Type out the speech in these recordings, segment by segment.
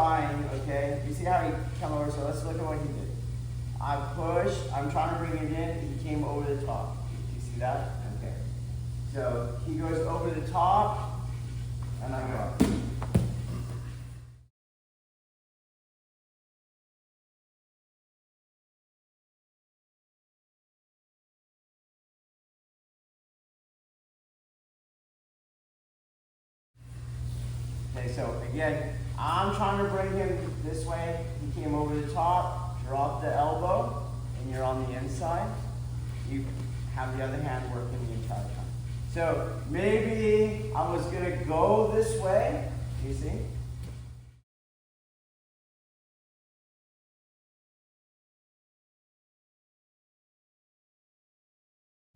trying, okay? You see how he come over? So let's look at what he did. I pushed, I'm trying to bring it in, he came over the top. Do you see that? Okay. So he goes over the top, and I go up. Okay, so again, I'm trying to bring him this way. He came over the top, drop the elbow, and you're on the inside. You have the other hand working the entire time. So maybe I was going to go this way. You see?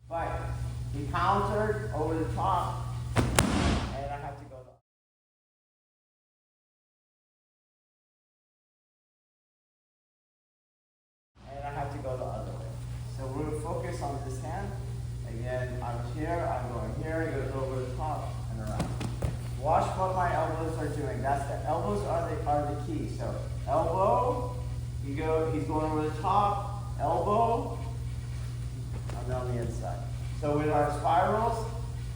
But he countered over the top, and I have to go the other way. So we're going to focus on this hand. Again, I'm here, I'm going here, it goes over the top and around. Watch what my elbows are doing. That's the elbows are the key. So elbow, he's going over the top, elbow, I'm on the inside. So with our spirals,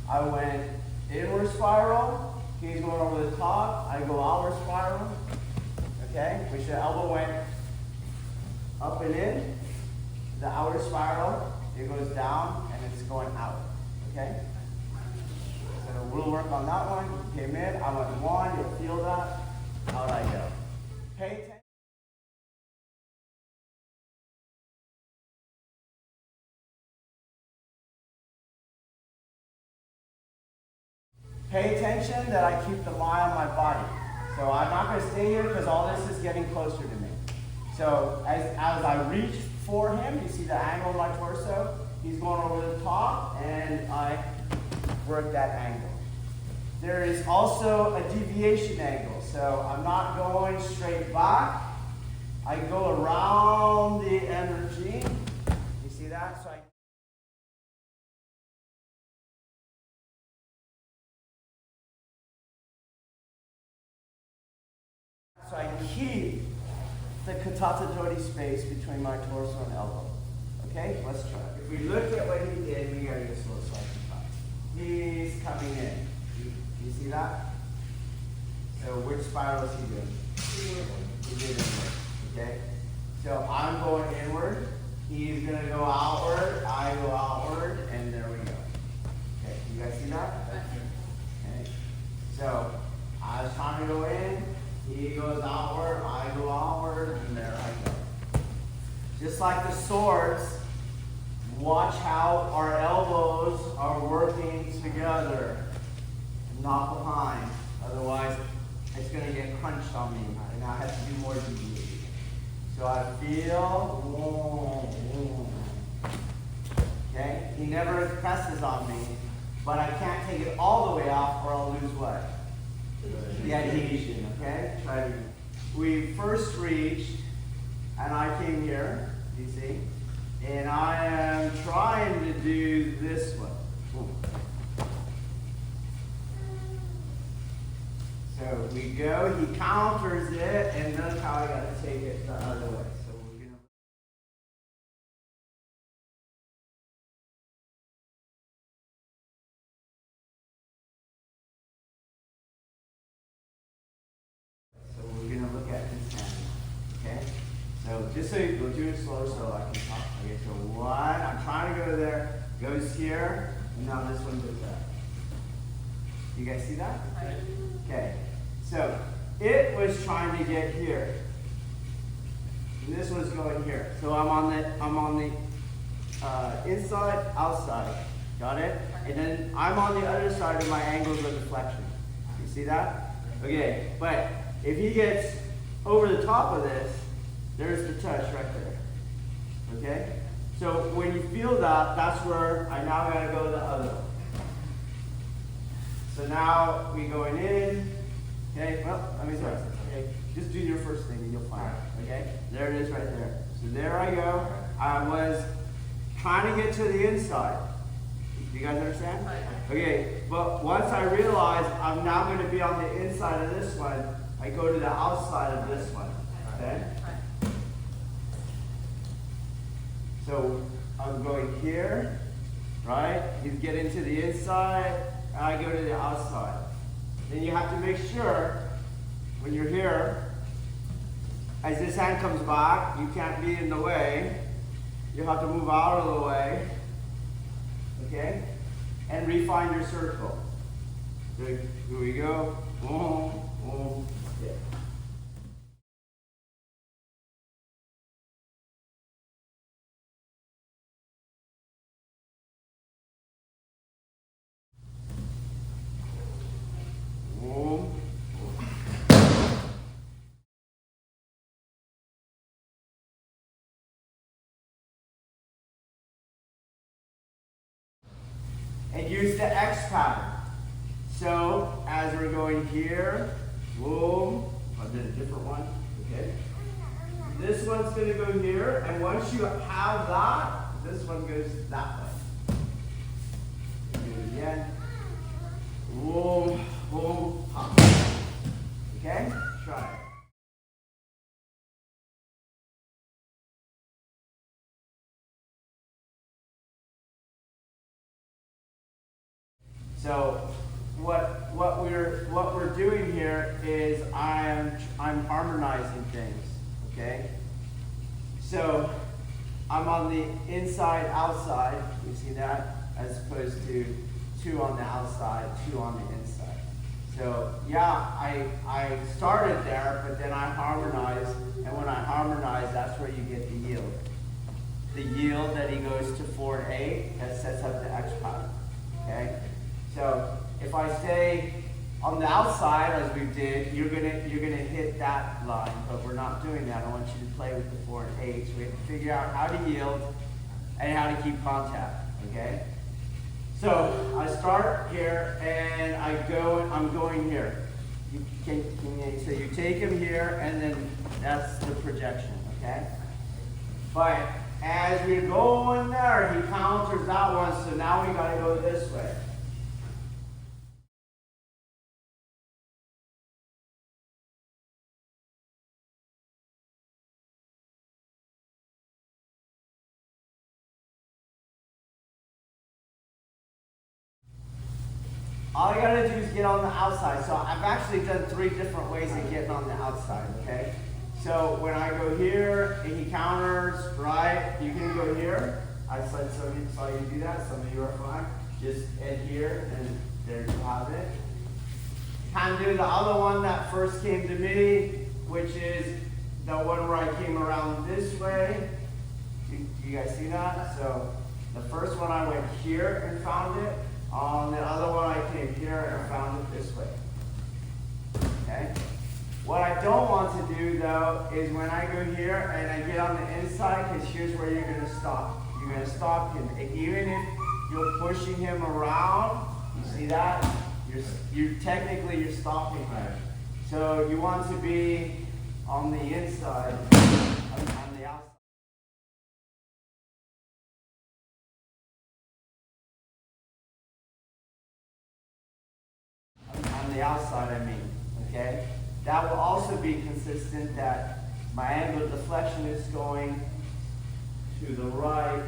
I went inward spiral, he's going over the top, I go outward spiral, okay? Which the elbow went up and in, the outer spiral, it goes down and it's going out, okay? So we'll work on that one. You came in, I went one, you'll feel that, out I go. Pay attention. Pay attention that I keep the line on my body. So I'm not going to stay here because all this is getting closer to me. So as I reach for him, you see the angle of my torso? He's going over the top, and I work that angle. There is also a deviation angle. So I'm not going straight back. I go around the energy. You see that? So I keep the katata jodi space between my torso and elbow. Okay, let's try. If we look at what he did, we gotta get slow so I can try. He's coming in. You see that? So which spiral is he doing? He did inward. Okay? So I'm going inward. He's gonna go outward. I go outward, and there we go. Okay, you guys see that? Okay. So I was trying to go in. He goes outward, I go outward, and there I go. Just like the swords, watch how our elbows are working together, not behind. Otherwise, it's going to get crunched on me, and I have to do more deviation. So I feel, okay? He never presses on me, but I can't take it all the way off, or I'll lose what? The adhesion, okay? Try to. We first reached, and I came here, you see, and I am trying to do this one. So we go, he counters it, and notice how I got to take it the other way. So we're gonna. So just so you go do it slow so I can talk. Okay, so one, I'm trying to go there, goes here, and now this one goes there. You guys see that? Okay, so it was trying to get here. And this one's going here. So I'm on the inside, outside. Got it? And then I'm on the other side of my angles of deflection. You see that? Okay, but if he gets over the top of this, there's the touch right there. Okay? So when you feel that, that's where I now gotta go the other way. So now we going in. Okay, well, let me start. Okay, just do your first thing and you'll find it. Okay? There it is right there. So there I go. I was trying to get to the inside. You guys understand? Okay, but once I realized I'm now going to be on the inside of this one, I go to the outside of this one. Okay? So I'm going here, right? You get into the inside, and I go to the outside. Then you have to make sure when you're here, as this hand comes back, you can't be in the way. You have to move out of the way, okay? And refine your circle. So here we go. Boom, boom, okay. Boom. And use the X pattern. So as we're going here, boom, I did a different one, okay? This one's gonna go here, and once you have that, this one goes that way. Do it again. Boom, boom, pop. Okay? Try it. So what we're doing here is I'm harmonizing things, okay? So I'm on the inside outside, you see that, as opposed to 2 on the outside, 2 on the inside. So yeah, I started there, but then I harmonized, and when I harmonize, that's where you get the yield. The yield that he goes to 4 and 8, that sets up the X pattern, okay? So if I stay on the outside, as we did, you're gonna hit that line, but we're not doing that. I want you to play with the 4 and 8. So we have to figure out how to yield and how to keep contact. Okay. So I start here and I'm going here. So you take him here, and then that's the projection. Okay. But as we're going there, he counters that one. So now we got to go this way. All I gotta do is get on the outside. So I've actually done 3 different ways of getting on the outside, okay? So when I go here and he counters, right, you can go here. I said some of you saw you do that, some of you are fine. Just adhere, and there you have it. Can do the other one that first came to me, which is the one where I came around this way. You guys see that? So the first one I went here and found it. On the other one, I came here and found it this way. Okay? What I don't want to do, though, is when I go here and I get on the inside, because here's where you're going to stop. You're going to stop him. And even if you're pushing him around, you see that? You're technically stopping there. So you want to be on the inside, on the outside. On the outside, I mean, okay? That will also be consistent that my angle of deflection is going to the right,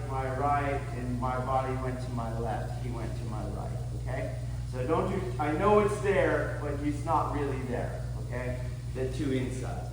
and my body went to my left. He went to my right, okay? So don't you, I know it's there, but it's not really there, okay? The 2 insides.